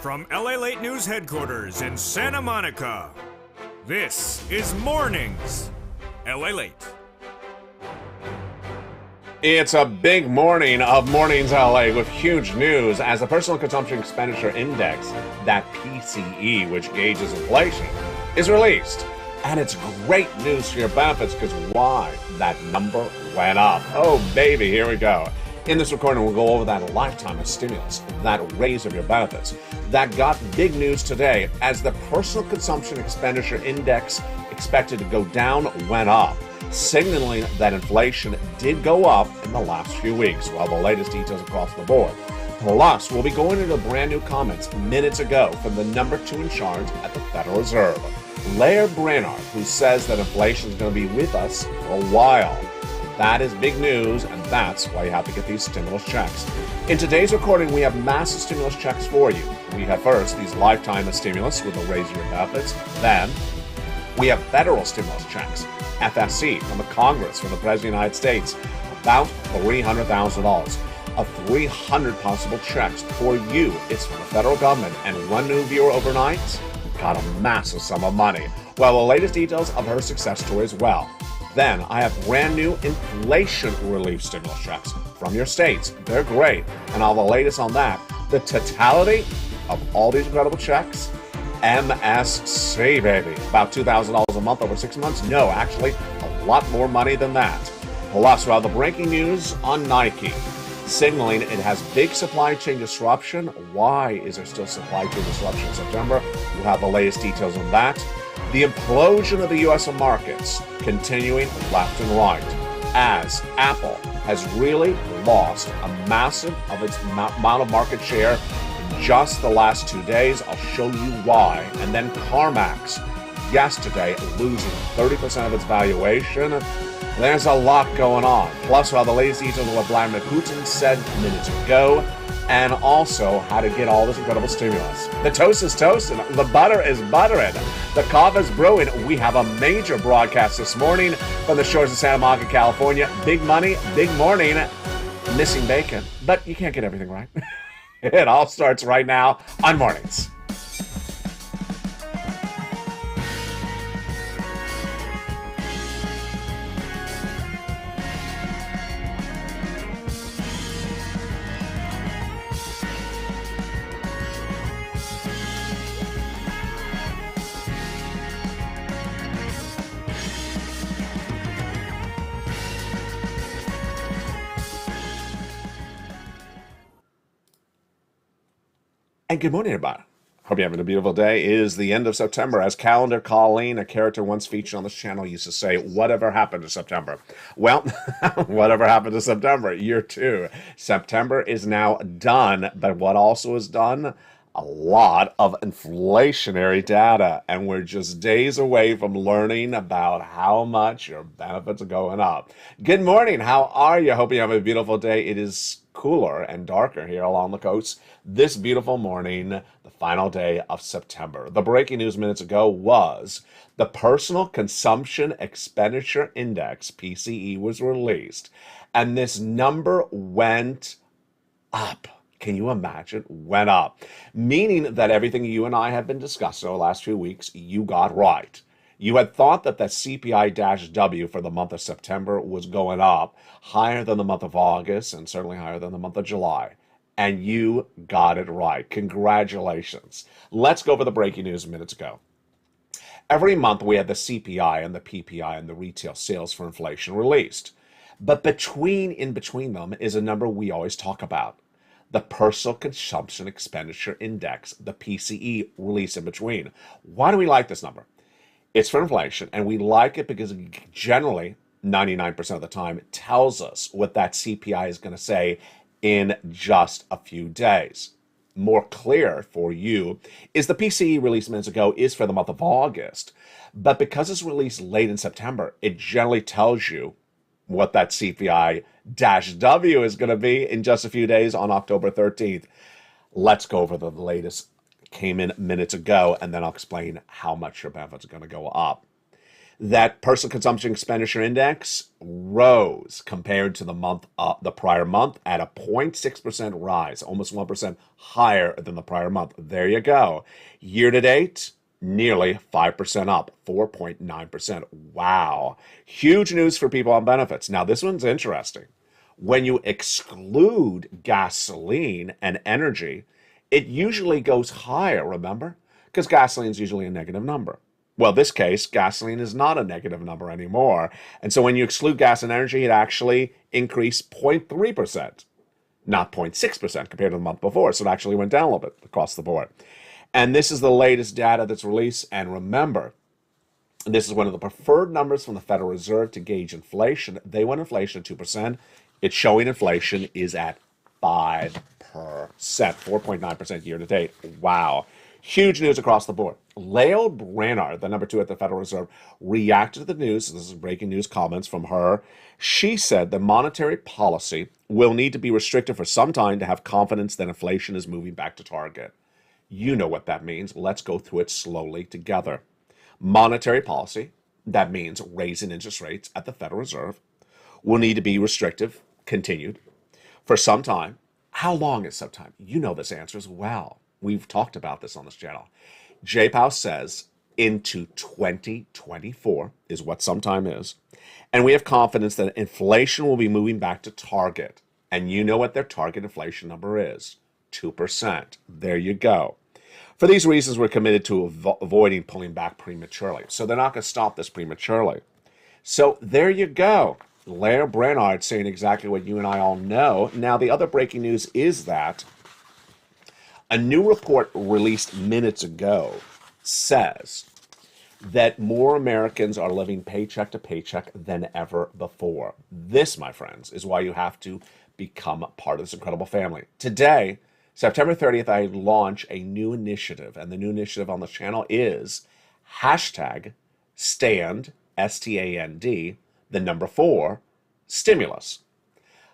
From LA Late News headquarters in Santa Monica, this is Mornings, LA Late. It's a big morning of Mornings LA with huge news as the Personal Consumption Expenditure Index, that PCE, which gauges inflation, is released. And it's great news for your benefits because why? That number went up. Oh, baby, here we go. In this recording, we'll go over that lifetime of stimulus, that raise of your benefits. That got big news today as the Personal Consumption Expenditure Index, expected to go down, went up, signaling that inflation did go up in the last few weeks. Well, the latest details across the board. Plus, we'll be going into brand new comments minutes ago from the number 2 in charge at the Federal Reserve, Laird Brainard, who says that inflation is going to be with us for a while. That is big news, and that's why you have to get these stimulus checks. In today's recording, we have massive stimulus checks for you. We have first these lifetime of stimulus with a raise in your benefits. Then we have federal stimulus checks, FSC, from the Congress, from the President of the United States, about $300,000. Of 300 possible checks for you. It's from the federal government, and one new viewer overnight got a massive sum of money. Well, the latest details of her success story as well. Then I have brand new inflation relief stimulus checks from your states. They're great. And all the latest on that, the totality of all these incredible checks, MSC, baby. About $2,000 a month over 6 months? No, actually, a lot more money than that. Plus, we have the breaking news on Nike, signaling it has big supply chain disruption. Why is there still supply chain disruption in September? We'll have the latest details on that. The implosion of the U.S. markets continuing left and right as Apple has really lost a massive of its amount of market share in just the last 2 days. I'll show you why. And then CarMax yesterday losing 30% of its valuation. There's a lot going on. Plus, we'll have the latest details of what Vladimir Putin said minutes ago, and also how to get all this incredible stimulus. The toast is toasting, the butter is buttering, the coffee is brewing. We have a major broadcast this morning from the shores of Santa Monica, California. Big money, big morning, missing bacon, but you can't get everything right. It all starts right now on Mornings. And good morning, everybody. Hope you're having a beautiful day. It is the end of September. As Calendar Colleen, a character once featured on this channel, used to say, whatever happened to September? Well, whatever happened to September? Year 2. September is now done, but what also is done? A lot of inflationary data, and we're just days away from learning about how much your benefits are going up. Good morning. How are you? Hope you have a beautiful day. It is cooler and darker here along the coast this beautiful morning, the final day of September. The breaking news minutes ago was the Personal Consumption Expenditure Index, PCE, was released, and this number went up. Can you imagine? Went up. Meaning that everything you and I have been discussing over the last few weeks, you got right. You had thought that the CPI-W for the month of September was going up higher than the month of August and certainly higher than the month of July. And you got it right. Congratulations. Let's go over the breaking news minutes ago. Every month we had the CPI and the PPI and the retail sales for inflation released. But in between them is a number we always talk about. The Personal Consumption Expenditure Index, the PCE, released in between. Why do we like this number? It's for inflation, and we like it because it generally, 99% of the time, tells us what that CPI is going to say in just a few days. More clear for you is the PCE released minutes ago is for the month of August, but because it's released late in September, it generally tells you what that CPI-W is going to be in just a few days on October 13th. Let's go over the latest. Came in minutes ago, and then I'll explain how much your benefits are going to go up. That personal consumption expenditure index rose compared to the prior month at a 0.6% rise, almost 1% higher than the prior month. There you go. Year to date, nearly 5% up, 4.9%. Wow. Huge news for people on benefits. Now, this one's interesting. When you exclude gasoline and energy, it usually goes higher, remember? Because gasoline is usually a negative number. Well, this case, gasoline is not a negative number anymore. And so when you exclude gas and energy, it actually increased 0.3%, not 0.6% compared to the month before. So it actually went down a little bit across the board. And this is the latest data that's released. And remember, this is one of the preferred numbers from the Federal Reserve to gauge inflation. They want inflation at 2%. It's showing inflation is at 5%, 4.9% year to date. Wow. Huge news across the board. Lael Brainard, the number 2 at the Federal Reserve, reacted to the news. This is breaking news comments from her. She said the monetary policy will need to be restricted for some time to have confidence that inflation is moving back to target. You know what that means. Let's go through it slowly together. Monetary policy, that means raising interest rates at the Federal Reserve, will need to be restrictive, continued, for some time. How long is some time? You know this answer as well. We've talked about this on this channel. J-Pow says into 2024 is what sometime is. And we have confidence that inflation will be moving back to target. And you know what their target inflation number is. 2%. There you go. For these reasons, we're committed to avoiding pulling back prematurely. So they're not going to stop this prematurely. So there you go. Lael Brainard saying exactly what you and I all know. Now, the other breaking news is that a new report released minutes ago says that more Americans are living paycheck to paycheck than ever before. This, my friends, is why you have to become part of this incredible family. Today, September 30th, I launch a new initiative, and the new initiative on the channel is hashtag stand, S-T-A-N-D, the number 4, stimulus.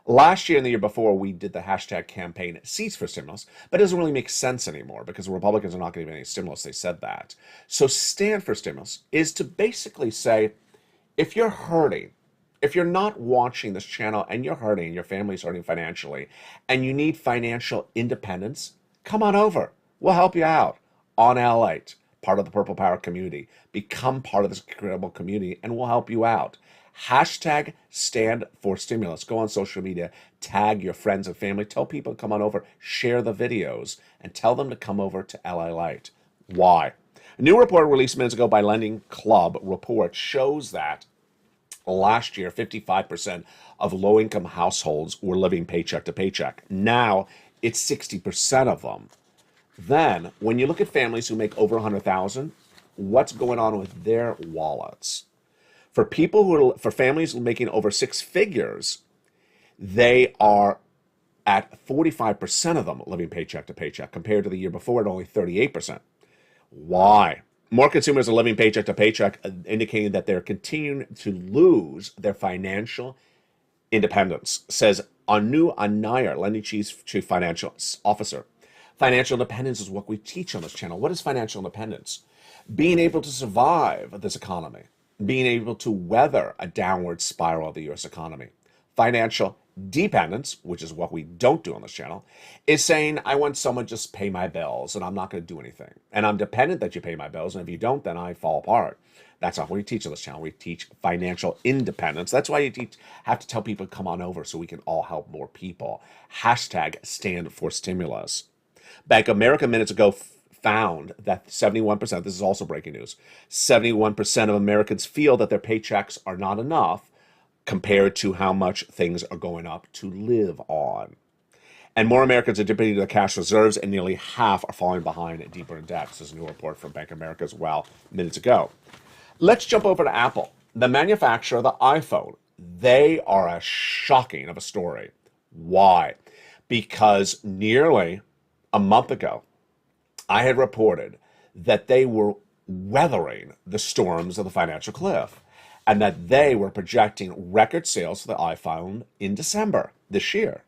Last year and the year before, we did the hashtag campaign Seats for Stimulus, but it doesn't really make sense anymore because the Republicans are not going to give any stimulus. They said that. So Stand for Stimulus is to basically say, if you're hurting, if you're not watching this channel and you're hurting, your family's hurting financially, and you need financial independence, come on over. We'll help you out on L8, part of the Purple Power community. Become part of this incredible community, and we'll help you out. Hashtag stand for stimulus. Go on social media, tag your friends and family, tell people to come on over, share the videos, and tell them to come over to LA Light. Why? A new report released minutes ago by Lending Club report shows that last year, 55% of low-income households were living paycheck to paycheck. Now, it's 60% of them. Then, when you look at families who make over $100,000, what's going on with their wallets? For families making over 6 figures, they are at 45% of them living paycheck to paycheck, compared to the year before at only 38%. Why? More consumers are living paycheck to paycheck, indicating that they're continuing to lose their financial independence, says Anu Anayar, Lending Chief Financial Officer. Financial independence is what we teach on this channel. What is financial independence? Being able to survive this economy. Being able to weather a downward spiral of the U.S. economy. Financial dependence, which is what we don't do on this channel, is saying, I want someone to just pay my bills and I'm not going to do anything. And I'm dependent that you pay my bills, and if you don't, then I fall apart. That's not what we teach on this channel. We teach financial independence. That's why you have to tell people to come on over so we can all help more people. Hashtag stand for stimulus. Bank of America minutes ago found that 71%, this is also breaking news, 71% of Americans feel that their paychecks are not enough compared to how much things are going up to live on. And more Americans are dipping into their cash reserves, and nearly half are falling behind and deeper in debt. This is a new report from Bank of America as well, minutes ago. Let's jump over to Apple. The manufacturer of the iPhone, they are a shocking of a story. Why? Because nearly a month ago, I had reported that they were weathering the storms of the financial cliff, and that they were projecting record sales for the iPhone in December this year.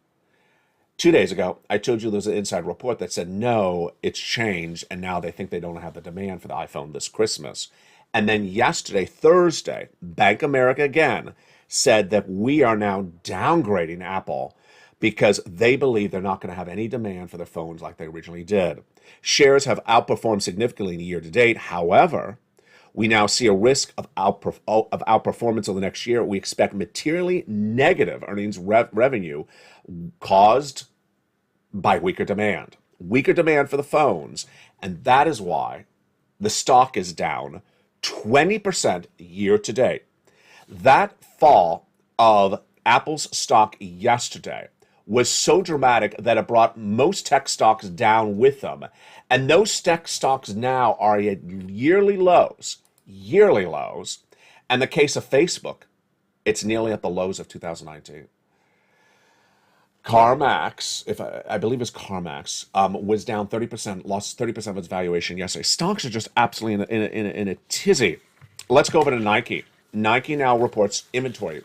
2 days ago, I told you there was an inside report that said, no, it's changed, and now they think they don't have the demand for the iPhone this Christmas. And then yesterday, Thursday, Bank of America again said that we are now downgrading Apple because they believe they're not going to have any demand for their phones like they originally did. Shares have outperformed significantly in the year to date. However, we now see a risk of outperformance over the next year. We expect materially negative earnings revenue caused by weaker demand for the phones. And that is why the stock is down 20% year to date. That fall of Apple's stock yesterday was so dramatic that it brought most tech stocks down with them. And those tech stocks now are at yearly lows. And the case of Facebook, it's nearly at the lows of 2019. CarMax, I believe it's CarMax, was down 30%, lost 30% of its valuation yesterday. Stocks are just absolutely in a tizzy. Let's go over to Nike. Nike now reports inventory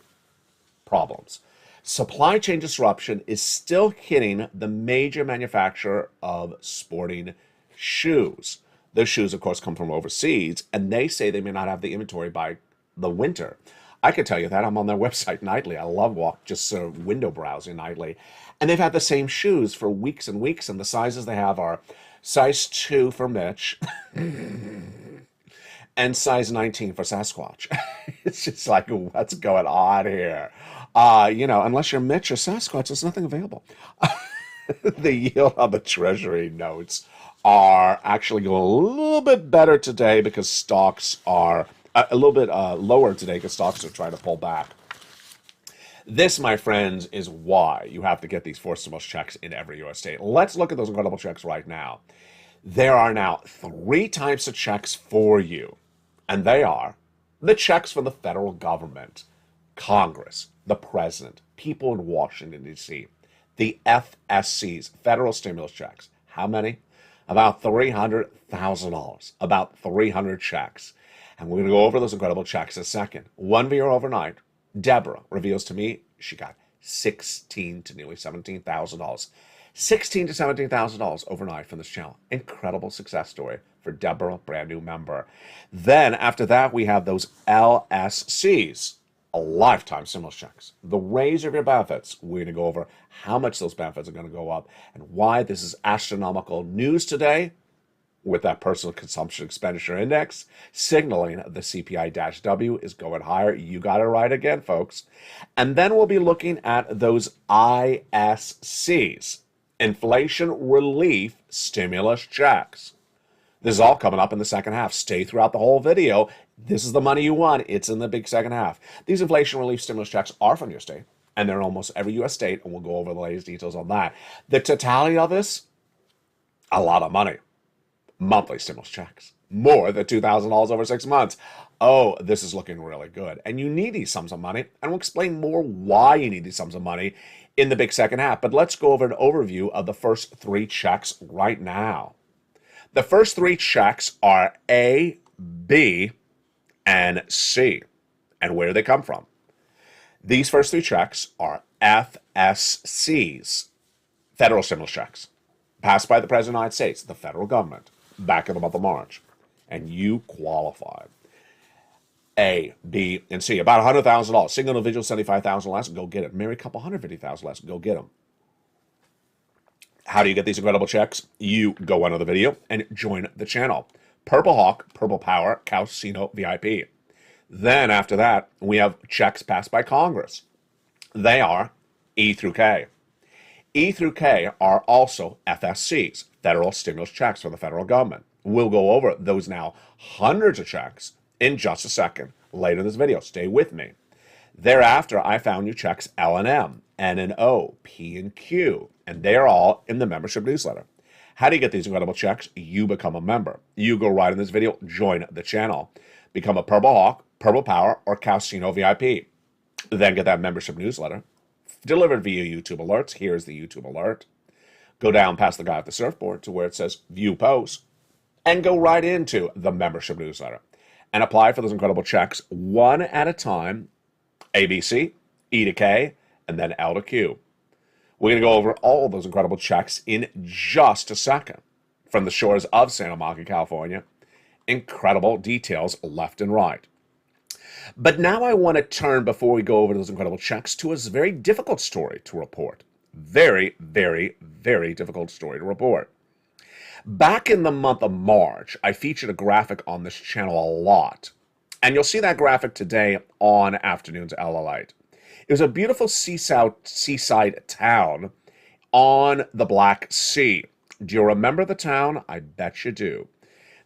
problems. Supply chain disruption is still hitting the major manufacturer of sporting shoes. Those shoes, of course, come from overseas, and they say they may not have the inventory by the winter. I can tell you that. I'm on their website nightly. I love just sort of window browsing nightly. And they've had the same shoes for weeks and weeks, and the sizes they have are size 2 for Mitch and size 19 for Sasquatch. It's just like, what's going on here? Unless you're Mitch or Sasquatch, there's nothing available. The yield on the Treasury notes are actually going a little bit better today because stocks are a little bit lower today because stocks are trying to pull back. This, my friends, is why you have to get these four stimulus checks in every U.S. state. Let's look at those incredible checks right now. There are now 3 types of checks for you, and they are the checks from the federal government, Congress, the president, people in Washington, D.C., the FSCs, federal stimulus checks. How many? About $300,000, about 300 checks. And we're going to go over those incredible checks in a second. One viewer overnight, Deborah, reveals to me she got $16,000 to nearly $17,000. $16,000 to $17,000 overnight from this channel. Incredible success story for Deborah, brand new member. Then after that, we have those LSCs, a lifetime stimulus checks. The raise of your benefits. We're going to go over how much those benefits are going to go up and why this is astronomical news today with that personal consumption expenditure index, signaling the CPI-W is going higher. You got it right again, folks. And then we'll be looking at those ISCs, inflation relief stimulus checks. This is all coming up in the second half. Stay throughout the whole video. This is the money you want. It's in the big second half. These inflation relief stimulus checks are from your state, and they're in almost every U.S. state, and we'll go over the latest details on that. The totality of this, a lot of money. Monthly stimulus checks, more than $2,000 over 6 months. Oh, this is looking really good. And you need these sums of money, and we'll explain more why you need these sums of money in the big second half. But let's go over an overview of the first 3 checks right now. The first 3 checks are A, B, and C. And where do they come from? These first 3 checks are FSCs, federal stimulus checks, passed by the President of the United States, the federal government, back in the month of March. And you qualify. A, B, and C. About $100,000. Single individual, $75,000 less, go get it. Married couple, $150,000 less, go get them. How do you get these incredible checks? You go under the video and join the channel. Purple Hawk, Purple Power, Casino VIP. Then after that, we have checks passed by Congress. They are E through K. E through K are also FSCs, federal stimulus checks from the federal government. We'll go over those now hundreds of checks in just a second later in this video. Stay with me. Thereafter, I found you checks L and M, N and O, P and Q, and they are all in the membership newsletter. How do you get these incredible checks? You become a member. You go right in this video, join the channel, become a Purple Hawk, Purple Power, or Casino VIP. Then get that membership newsletter delivered via YouTube alerts. Here's the YouTube alert. Go down past the guy at the surfboard to where it says View Posts and go right into the membership newsletter and apply for those incredible checks one at a time, ABC, E to K, and then L to Q. We're going to go over all of those incredible checks in just a second from the shores of Santa Monica, California, Incredible details left and right. But now I want to turn, before we go over those incredible checks, to a very difficult story to report. Very, very, very difficult story to report. Back in the month of March, I featured a graphic on this channel a lot. And you'll see that graphic today on Afternoons LALATE. It was a beautiful seaside town on the Black Sea. Do you remember the town? I bet you do.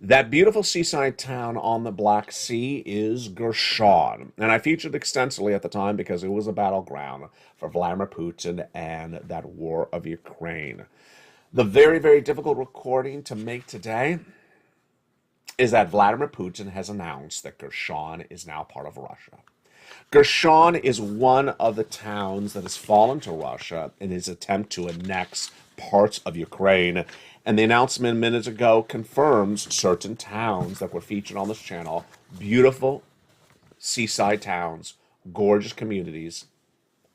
That beautiful seaside town on the Black Sea is Recession. And I featured extensively at the time because it was a battleground for Vladimir Putin and that war of Ukraine. The very, very difficult recording to make today is that Vladimir Putin has announced that Recession is now part of Russia. Recession is one of the towns that has fallen to Russia in his attempt to annex parts of Ukraine. And the announcement minutes ago confirms certain towns that were featured on this channel, beautiful seaside towns, gorgeous communities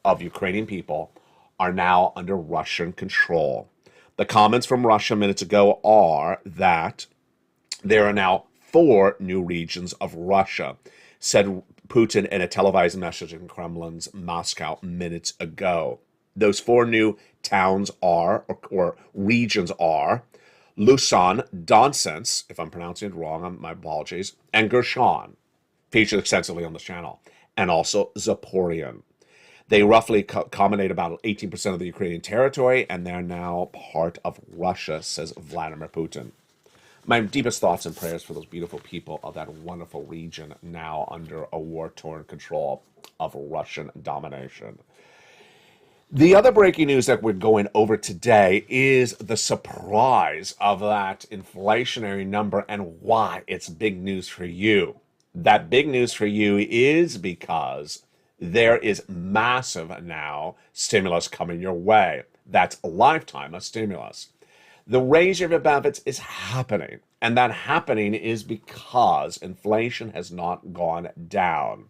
of Ukrainian people, are now under Russian control. The comments from Russia minutes ago are that there are now 4 new regions of Russia, said Putin in a televised message in Kremlin's Moscow minutes ago. Those 4 new towns are, or regions are, Lusan, Donetsk, if I'm pronouncing it wrong, my apologies, and Recession, featured extensively on this channel, and also Zaporizhzhia. They roughly accommodate about 18% of the Ukrainian territory, and they're now part of Russia, says Vladimir Putin. My deepest thoughts and prayers for those beautiful people of that wonderful region now under a war-torn control of Russian domination. The other breaking news that we're going over today is the surprise of that inflationary number and why it's big news for you. That big news for you is because there is massive now stimulus coming your way. That's a lifetime of stimulus. The raise of your benefits is happening, and that happening is because inflation has not gone down.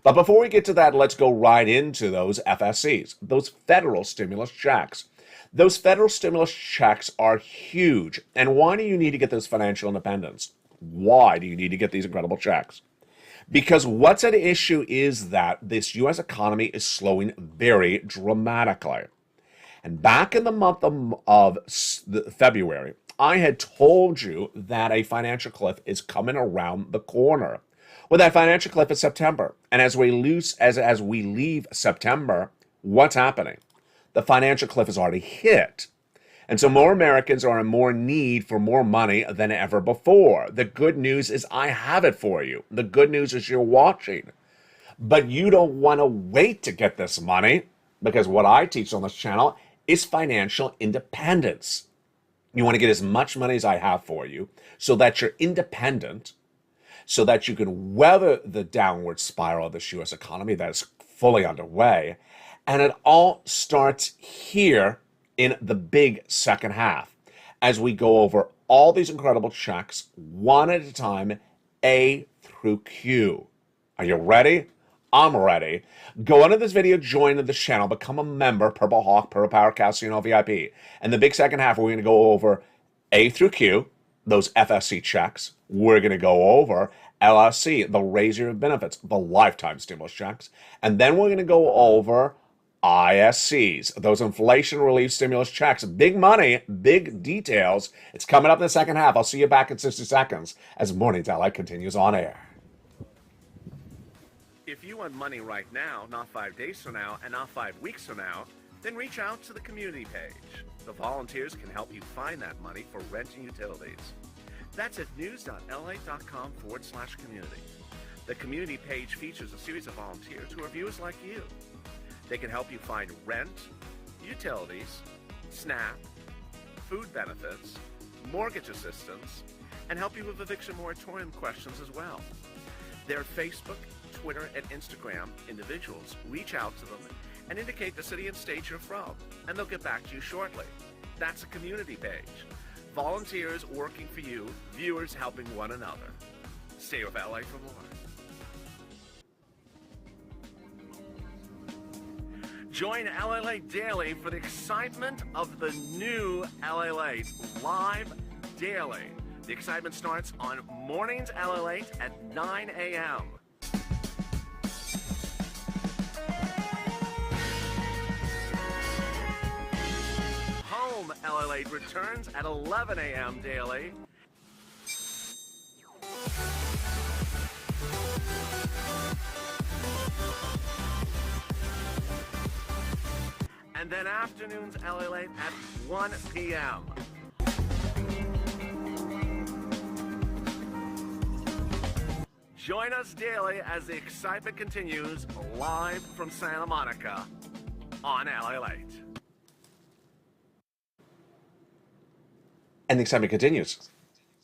But before we get to that, let's go right into those FSCs, those federal stimulus checks. Those federal stimulus checks are huge. And why do you need to get this financial independence? Why do you need to get these incredible checks? Because what's at issue is that this U.S. economy is slowing very dramatically. And back in the month of February, I had told you that a financial cliff is coming around the corner. Well, that financial cliff is September. And as we leave September, what's happening? The financial cliff is already hit. And so more Americans are in more need for more money than ever before. The good news is I have it for you. The good news is you're watching. But you don't want to wait to get this money, because what I teach on this channel is financial independence. You want to get as much money as I have for you so that you're independent, so that you can weather the downward spiral of this U.S. economy that is fully underway. And it all starts here in the big second half as we go over all these incredible checks one at a time, A through Q. Are you ready? I'm ready. Go under this video, join the channel, become a member, Purple Hawk, Purple Power, Casino VIP. And the big second half, we're going to go over A through Q, those FSC checks. We're going to go over LSC, the raise your benefits, the lifetime stimulus checks. And then we're going to go over ISCs, those inflation relief stimulus checks. Big money, big details. It's coming up in the second half. I'll see you back in 60 seconds as Mornings LA continues on air. If you want money right now, not 5 days from now, and not 5 weeks from now, then reach out to the community page. The volunteers can help you find that money for rent and utilities. That's at news.la.com/community. The community page features a series of volunteers who are viewers like you. They can help you find rent, utilities, SNAP, food benefits, mortgage assistance, and help you with eviction moratorium questions as well. Their Facebook, Twitter, and Instagram individuals reach out to them and indicate the city and state you're from, and they'll get back to you shortly. That's a community page. Volunteers working for you, viewers helping one another. Stay with LA for more. Join LA Daily for the excitement of the new LA live daily The excitement starts on Mornings LALATE at 9 a.m. Home LALATE returns at 11 a.m. daily. And then afternoons LALATE at 1 p.m. Join us daily as the excitement continues live from Santa Monica on LALATE. And the excitement continues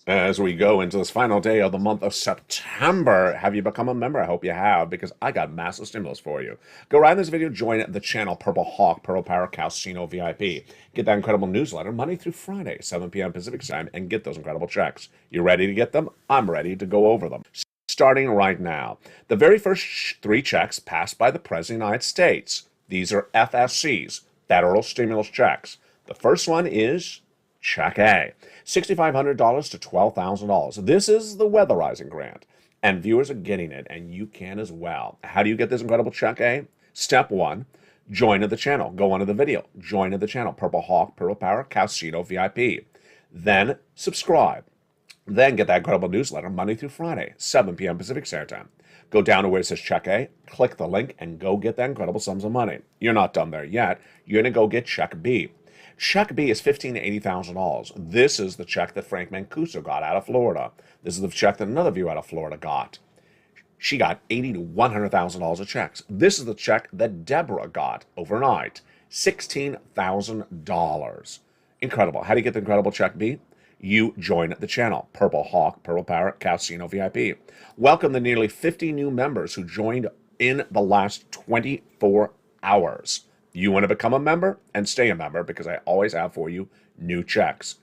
as we go into this final day of the month of September. Have you become a member? I hope you have, because I got massive stimulus for you. Go right in this video, join the channel Purple Hawk, Purple Power Casino VIP. Get that incredible newsletter Monday through Friday, 7 p.m. Pacific time, and get those incredible checks. You ready to get them? I'm ready to go over them. Starting right now. The very first 3 checks passed by the President of the United States. These are FSCs, federal stimulus checks. The first one is Check A, $6,500 to $12,000. This is the weatherizing grant, and viewers are getting it, and you can as well. How do you get this incredible Check A? Step 1, join the channel. Go onto the video. Join the channel, Purple Hawk, Purple Power, Casino VIP. Then subscribe. Then get that incredible newsletter Monday through Friday, 7 p.m. Pacific Standard Time. Go down to where it says Check A, click the link, and go get that incredible sums of money. You're not done there yet. You're going to go get Check B. Check B is $15,000 to $80,000. This is the check that Frank Mancuso got out of Florida. This is the check that another viewer out of Florida got. She got $80,000 to $100,000 of checks. This is the check that Deborah got overnight, $16,000. Incredible. How do you get the incredible Check B? You join the channel, Purple Hawk, Purple Power, Casino VIP. Welcome the nearly 50 new members who joined in the last 24 hours. You want to become a member and stay a member, because I always have for you new checks.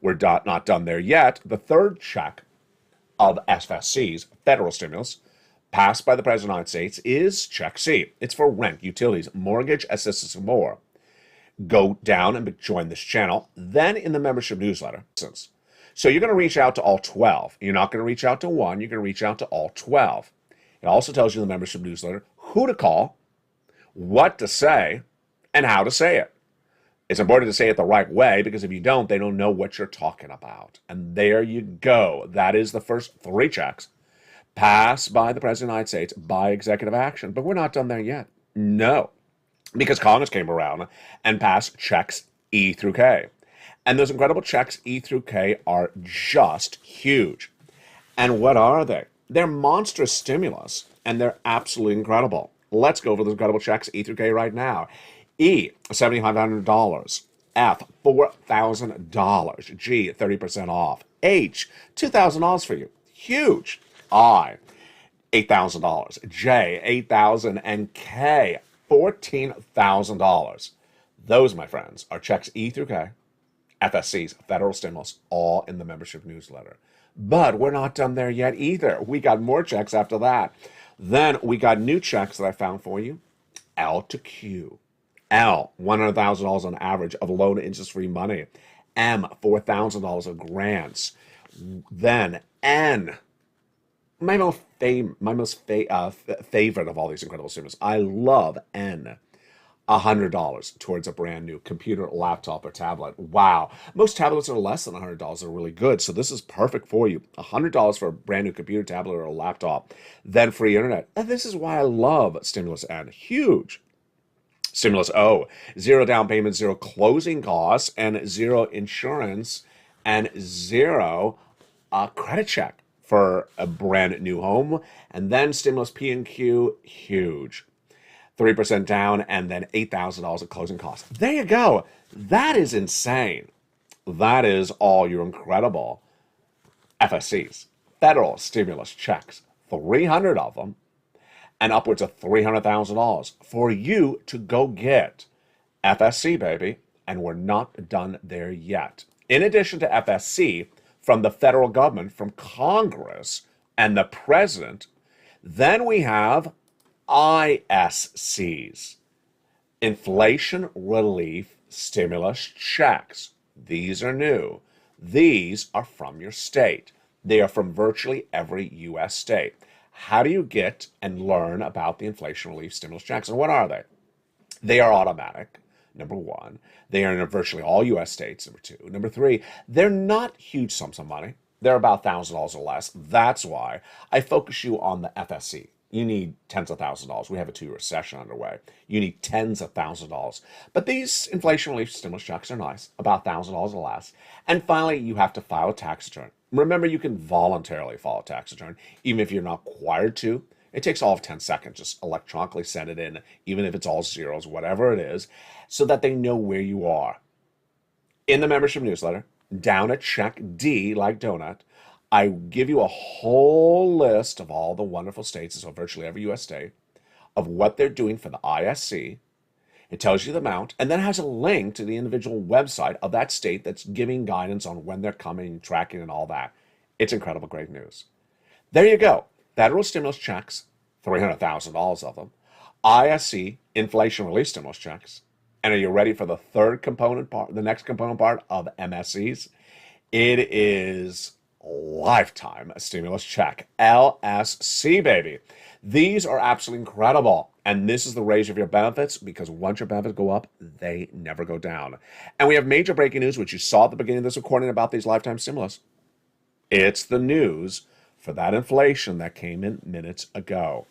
We're not done there yet. The third check of FSC's federal stimulus passed by the President of the United States is Check C. It's for rent, utilities, mortgage assistance, and more. Go down and join this channel. Then in the membership newsletter. So you're going to reach out to all 12. You're not going to reach out to one. You're going to reach out to all 12. It also tells you in the membership newsletter who to call, what to say, and how to say it. It's important to say it the right way, because if you don't, they don't know what you're talking about. And there you go. That is the first 3 checks passed by the President of the United States by executive action. But we're not done there yet. No. Because Congress came around and passed checks E through K. And those incredible checks E through K are just huge. And what are they? They're monstrous stimulus, and they're absolutely incredible. Let's go over those incredible checks E through K right now. E, $7,500. F, $4,000. G, 30% off. H, $2,000 for you. Huge. I, $8,000. J, $8,000. And K, $14,000. Those, my friends, are checks E through K, FSC's federal stimulus, all in the membership newsletter. But we're not done there yet either. We got more checks after that. Then we got new checks that I found for you. L to Q. L, $100,000 on average of loan interest-free money. M, $4,000 of grants. Then N, my most favorite of all these incredible stimulus. I love N. $100 towards a brand new computer, laptop, or tablet. Wow. Most tablets are less than $100. They're really good. So this is perfect for you. $100 for a brand new computer, tablet, or a laptop. Then free internet. And this is why I love Stimulus N. Huge. Stimulus O, 0 down payment, 0 closing costs, and 0 insurance, and 0 credit check for a brand new home. And then Stimulus P and Q, huge. 3% down, and then $8,000 of closing costs. There you go. That is insane. That is all your incredible FSCs, federal stimulus checks, 300 of them, and upwards of $300,000 for you to go get. FSC, baby, and we're not done there yet. In addition to FSC, from the federal government, from Congress, and the president, then we have ISCs, Inflation Relief Stimulus Checks. These are new. These are from your state. They are from virtually every U.S. state. How do you get and learn about the inflation relief stimulus checks, and what are they? They are automatic, number one. They are in virtually all U.S. states, number two. Number three, they're not huge sums of money. They're about $1,000 or less. That's why I focus you on the FSC. You need tens of thousands of dollars. We have a 2-year recession underway. You need tens of thousands of dollars. But these inflation relief stimulus checks are nice, about $1,000 or less. And finally, you have to file a tax return. Remember, you can voluntarily file a tax return, even if you're not required to. It takes all of 10 seconds. Just electronically send it in, even if it's all zeros, whatever it is, so that they know where you are. In the membership newsletter, down at check D, like donut, I give you a whole list of all the wonderful states, so virtually every U.S. state, of what they're doing for the ISC. It tells you the amount, and then has a link to the individual website of that state that's giving guidance on when they're coming, tracking, and all that. It's incredible, great news. There you go. Federal stimulus checks, $300,000 of them. ISC, inflation relief stimulus checks. And are you ready for the third component part, the next component part of MSCs? It is lifetime stimulus check, LSC, baby. These are absolutely incredible. And this is the raise of your benefits, because once your benefits go up, they never go down. And we have major breaking news, which you saw at the beginning of this recording about these lifetime stimulus. It's the news for that inflation that came in minutes ago.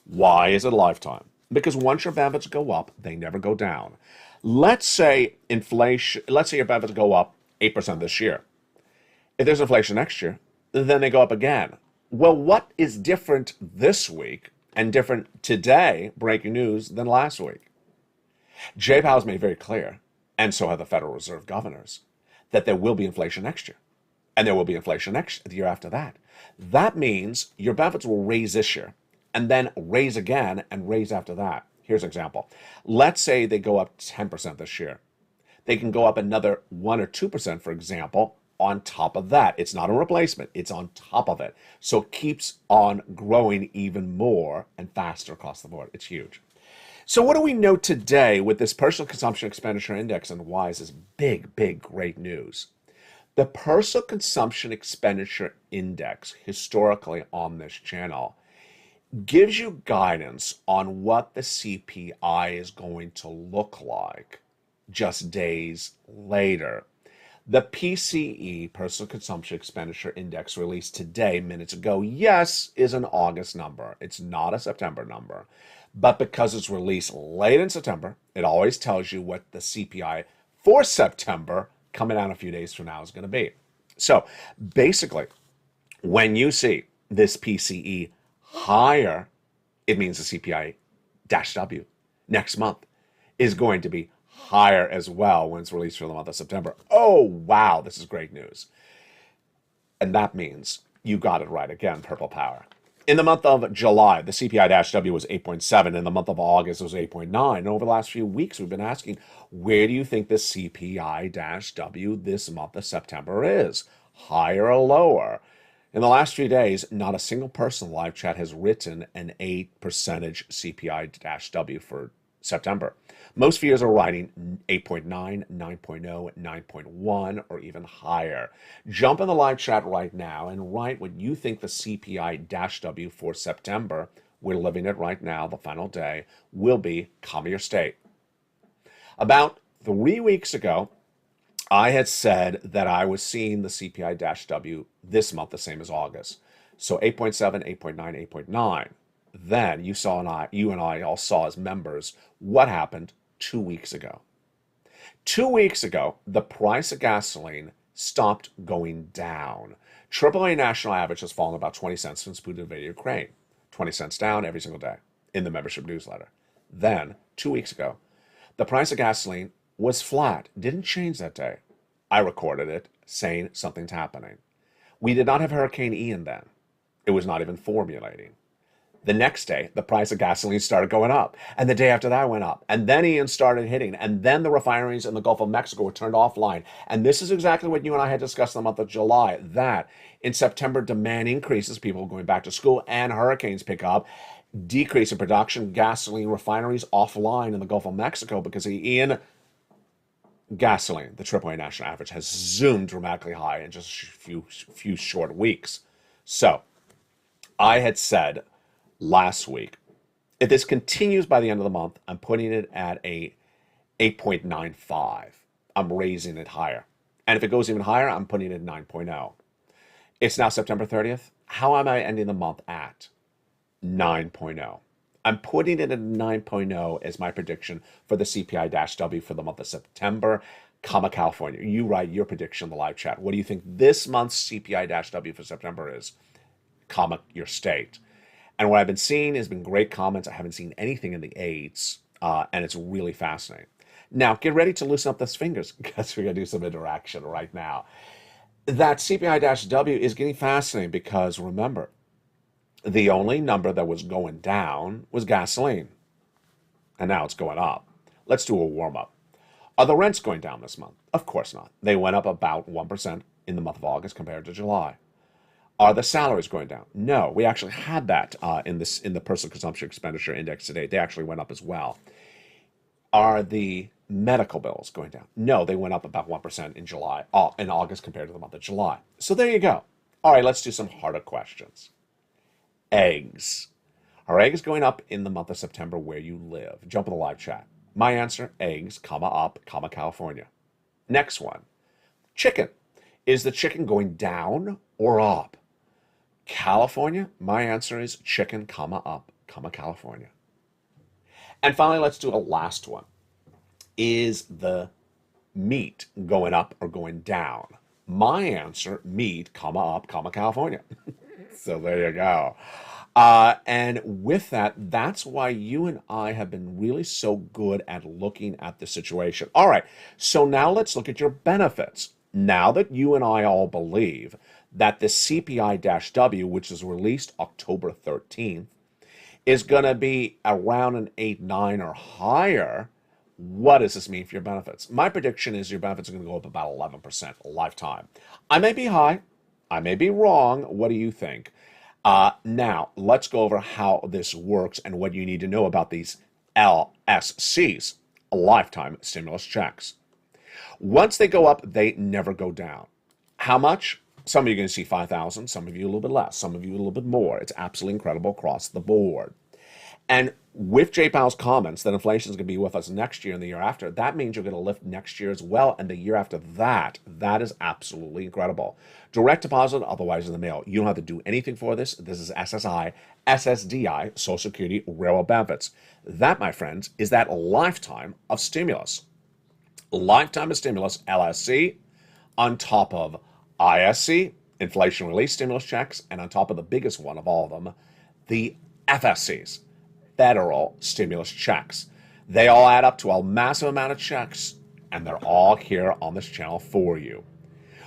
Why is it a lifetime? Because once your benefits go up, they never go down. Let's say your benefits go up 8% this year. If there's inflation next year, then they go up again. Well, what is different this week and different today, breaking news, than last week? Jay Powell's made very clear, and so have the Federal Reserve governors, that there will be inflation next year. And there will be inflation the year after that. That means your benefits will raise this year, and then raise again and raise after that. Here's an example. Let's say they go up 10% this year. They can go up another 1 or 2%, for example, on top of that. It's not a replacement, it's on top of it. So it keeps on growing even more and faster across the board. It's huge. So what do we know today with this personal consumption expenditure index, and why is this big, big, great news? The personal consumption expenditure index, historically on this channel, gives you guidance on what the CPI is going to look like just days later. The PCE, Personal Consumption Expenditure Index, released today, minutes ago, yes, is an August number. It's not a September number. But because it's released late in September, it always tells you what the CPI for September, coming out a few days from now, is going to be. So basically, when you see this PCE higher, it means the CPI-W next month is going to be higher as well when it's released for the month of September. Oh, wow, this is great news. And that means you got it right again, Purple Power. In the month of July, the CPI-W was 8.7. In the month of August, it was 8.9. And over the last few weeks, we've been asking, where do you think the CPI-W this month of September is? Higher or lower? In the last few days, not a single person in live chat has written an 8% CPI-W for September. Most viewers are writing 8.9, 9.0, 9.1, or even higher. Jump in the live chat right now and write what you think the CPI-W for September, we're living it right now, the final day, will be, comma your state. About 3 weeks ago, I had said that I was seeing the CPI-W this month the same as August. So 8.7, 8.9, 8.9. Then you and I all saw as members what happened 2 weeks ago. 2 weeks ago, the price of gasoline stopped going down. AAA national average has fallen about 20 cents since Putin invaded Ukraine. 20 cents down every single day in the membership newsletter. Then, 2 weeks ago, the price of gasoline was flat, didn't change that day. I recorded it saying something's happening. We did not have Hurricane Ian then. It was not even formulating. The next day, the price of gasoline started going up. And the day after that went up. And then Ian started hitting. And then the refineries in the Gulf of Mexico were turned offline. And this is exactly what you and I had discussed in the month of July. That in September, demand increases, people going back to school, and hurricanes pick up. Decrease in production, gasoline refineries offline in the Gulf of Mexico because Ian Gasoline, the AAA national average, has zoomed dramatically high in just a few short weeks. So I had said last week, if this continues by the end of the month, I'm putting it at a 8.95. I'm raising it higher. And if it goes even higher, I'm putting it at 9.0. It's now September 30th. How am I ending the month at? 9.0. I'm putting it at 9.0 as my prediction for the CPI-W for the month of September, California. You write your prediction in the live chat. What do you think this month's CPI-W for September is, your state? And what I've been seeing has been great comments. I haven't seen anything in the eights, and it's really fascinating. Now, get ready to loosen up those fingers because we're going to do some interaction right now. That CPI-W is getting fascinating because, remember, the only number that was going down was gasoline, and now it's going up. Let's do a warm-up. Are the rents going down this month? Of course not. They went up about 1% in the month of August compared to July. Are the salaries going down? No, we actually had that in the personal consumption expenditure index today. They actually went up as well. Are the medical bills going down? No, they went up about 1% in August compared to the month of July. So there you go. All right, let's do some harder questions. Eggs. Are eggs going up in the month of September where you live? Jump in the live chat. My answer, eggs, up, California. Next one. Chicken. Is the chicken going down or up? California. My answer is chicken, up, California. And finally, let's do a last one. Is the meat going up or going down? My answer, meat, up, California. So there you go. And with that, that's why you and I have been really so good at looking at the situation. All right, so now let's look at your benefits. Now that you and I all believe that the CPI-W, which is released October 13th, is going to be around an 8.9 or higher, what does this mean for your benefits? My prediction is your benefits are going to go up about 11% lifetime. I may be high. I may be wrong. What do you think? Now, let's go over how this works and what you need to know about these LSCs, lifetime stimulus checks. Once they go up, they never go down. How much? Some of you are going to see 5,000, some of you a little bit less, some of you a little bit more. It's absolutely incredible across the board. And with Jay Powell's comments that inflation is going to be with us next year and the year after, that means you're going to lift next year as well, and the year after that. That is absolutely incredible. Direct deposit, otherwise in the mail. You don't have to do anything for this. This is SSDI, Social Security Railroad Benefits. That, my friends, is that lifetime of stimulus. Lifetime of stimulus, LSC, on top of ISC, inflation relief stimulus checks, and on top of the biggest one of all of them, the FSCs, federal stimulus checks. They all add up to a massive amount of checks, and they're all here on this channel for you.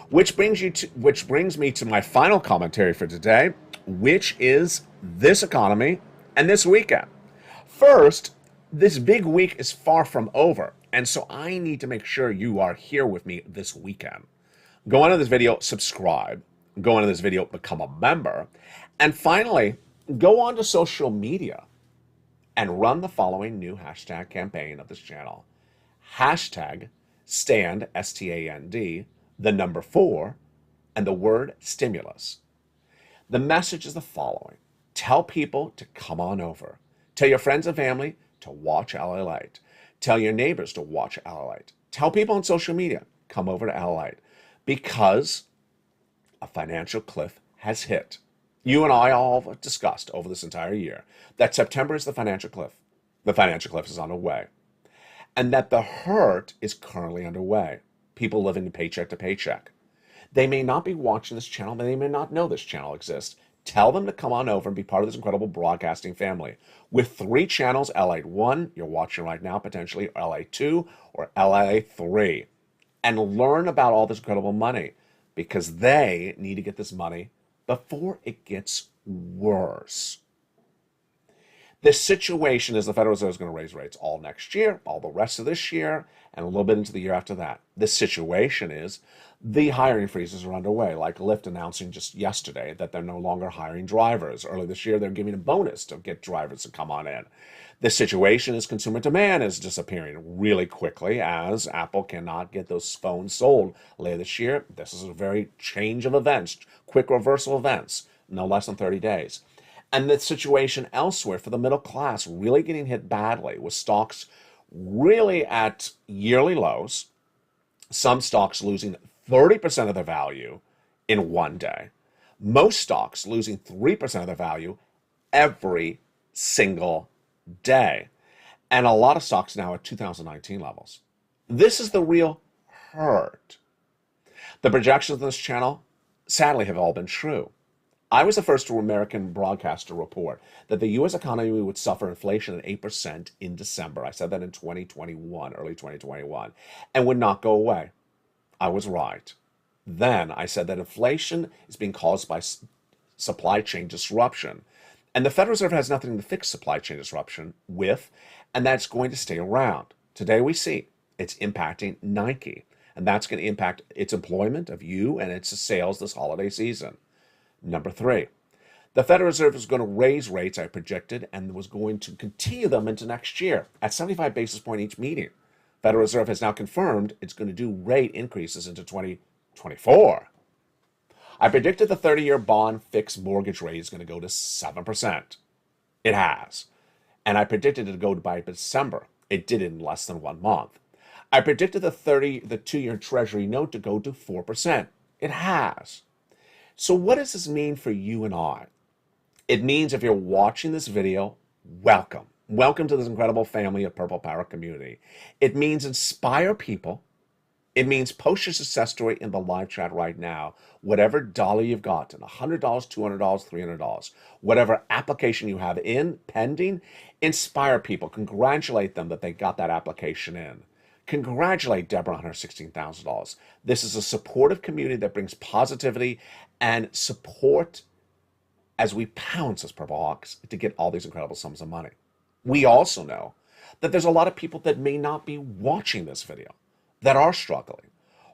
Which brings me to my final commentary for today, which is this economy and this weekend. First, this big week is far from over, and so I need to make sure you are here with me this weekend. Go on to this video, subscribe. Go on to this video, become a member. And finally, go on to social media and run the following new hashtag campaign of this channel. Hashtag stand, STAND, the number 4, and the word stimulus. The message is the following. Tell people to come on over. Tell your friends and family to watch LALATE. Tell your neighbors to watch LALATE. Tell people on social media, come over to LALATE. Because a financial cliff has hit. You and I all have discussed over this entire year that September is the financial cliff. The financial cliff is underway. And that the hurt is currently underway. People living paycheck to paycheck. They may not be watching this channel, they may not know this channel exists. Tell them to come on over and be part of this incredible broadcasting family. With 3 channels, LALATE 1, you're watching right now potentially, or LALATE 2, or LALATE 3. And learn about all this incredible money because they need to get this money before it gets worse. The situation is the Federal Reserve is going to raise rates all next year, all the rest of this year, and a little bit into the year after that. The situation is The hiring freezes are underway, like Lyft announcing just yesterday that they're no longer hiring drivers. Early this year, they're giving a bonus to get drivers to come on in. This situation is consumer demand is disappearing really quickly as Apple cannot get those phones sold later this year. This is a very change of events, quick reversal events, no less than 30 days. And the situation elsewhere for the middle class really getting hit badly with stocks really at yearly lows, some stocks losing 30% of their value in one day. Most stocks losing 3% of their value every single day. And a lot of stocks now at 2019 levels. This is the real hurt. The projections on this channel, sadly, have all been true. I was the first American broadcaster to report that the U.S. economy would suffer inflation at 8% in December. I said that in 2021, early 2021, and would not go away. I was right. Then I said that inflation is being caused by supply chain disruption. And the Federal Reserve has nothing to fix supply chain disruption with, and that's going to stay around. Today we see it's impacting Nike, and that's going to impact its employment of you and its sales this holiday season. Number 3, the Federal Reserve is going to raise rates, I predicted, and was going to continue them into next year at 75 basis point each meeting. Federal Reserve has now confirmed it's going to do rate increases into 2024. I predicted the 30-year bond fixed mortgage rate is going to go to 7%. It has. And I predicted it to go by December. It did in less than 1 month. I predicted the 2-year Treasury note to go to 4%. It has. So what does this mean for you and I? It means if you're watching this video, welcome. Welcome to this incredible family of Purple Power community. It means inspire people. It means post your success story in the live chat right now. Whatever dollar you've gotten, $100, $200, $300, whatever application you have in, pending, inspire people. Congratulate them that they got that application in. Congratulate Deborah on her $16,000. This is a supportive community that brings positivity and support as we pounce as Purple Hawks to get all these incredible sums of money. We also know that there's a lot of people that may not be watching this video that are struggling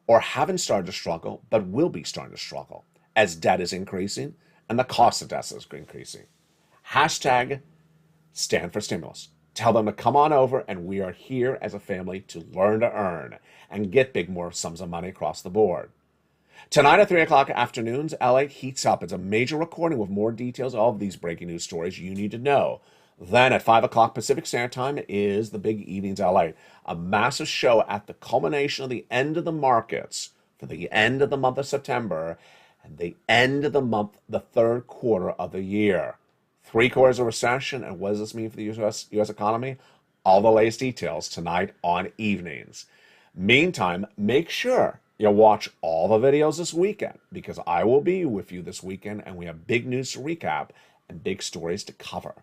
or haven't started to struggle but will be starting to struggle as debt is increasing and the cost of debt is increasing. Hashtag stand for stimulus. Tell them to come on over, and we are here as a family to learn to earn and get big more sums of money across the board. Tonight at 3 o'clock afternoons, LA heats up. It's a major recording with more details of these breaking news stories you need to know. Then at 5 o'clock Pacific Standard Time is the Big Evenings LA, a massive show at the culmination of the end of the markets for the end of the month of September and the end of the month, the third quarter of the year. 3 quarters of recession, and what does this mean for the U.S. economy? All the latest details tonight on Evenings. Meantime, make sure you watch all the videos this weekend because I will be with you this weekend and we have big news to recap and big stories to cover.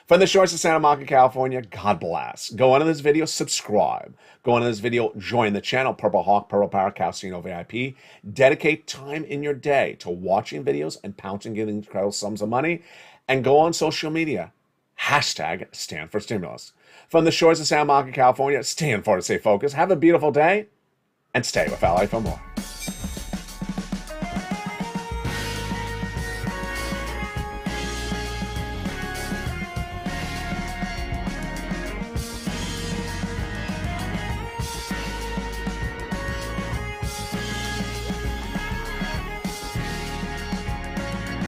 From the shores of Santa Monica, California, God bless. Go on to this video, subscribe. Go on to this video, join the channel, Purple Hawk, Purple Power, Casino VIP. Dedicate time in your day to watching videos and pouncing, getting incredible sums of money. And go on social media. Hashtag stand for stimulus. From the shores of Santa Monica, California, stand for to stay focused. Have a beautiful day and stay with LA for more.